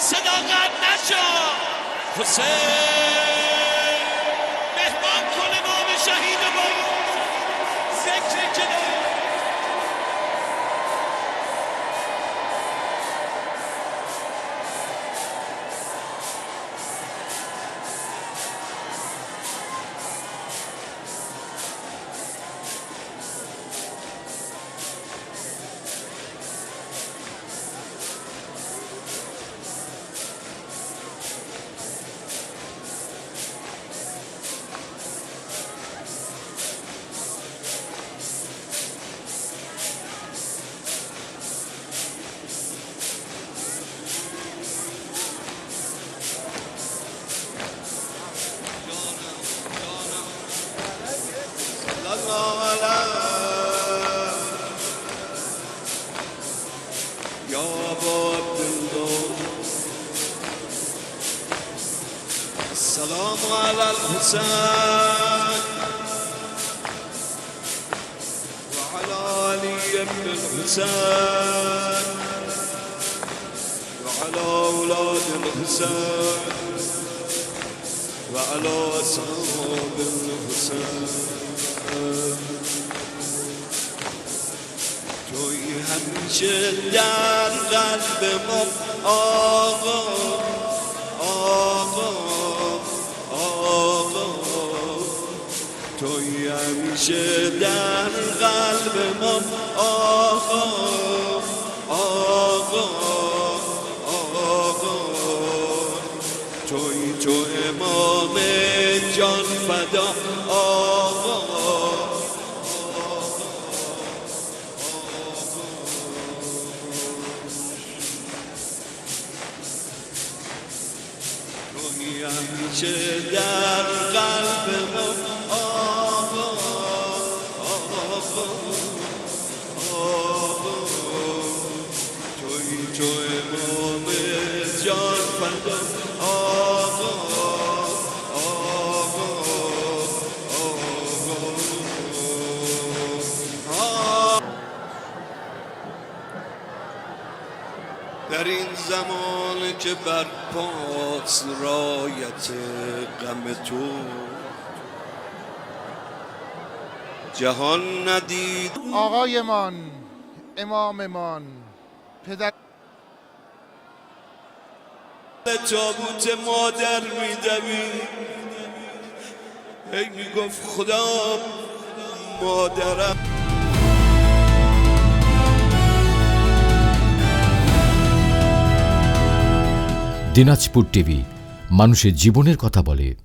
صداقت نشو حسین مهمان کنه نام شهید با ذکر که السلام على الحسين وعلى علي بن الحسين وعلى أولاد الحسين وعلى أصحاب الحسين توی همیشه در قلب ما آقا آقا توی همیشه در قلب ما آقا آقا آقا توی تو امام جان فدا آقا توی همیشه در قلب ما تو امام جان فدا آقا آقا آقا در این زمان که بر پاس رایت غم تو جهان ندید آقایمان اماممان پدر تابوت مادر میدوید هی میگفت خدا مادرم দিনাজপুর টিভি মানুষের জীবনের কথা বলে।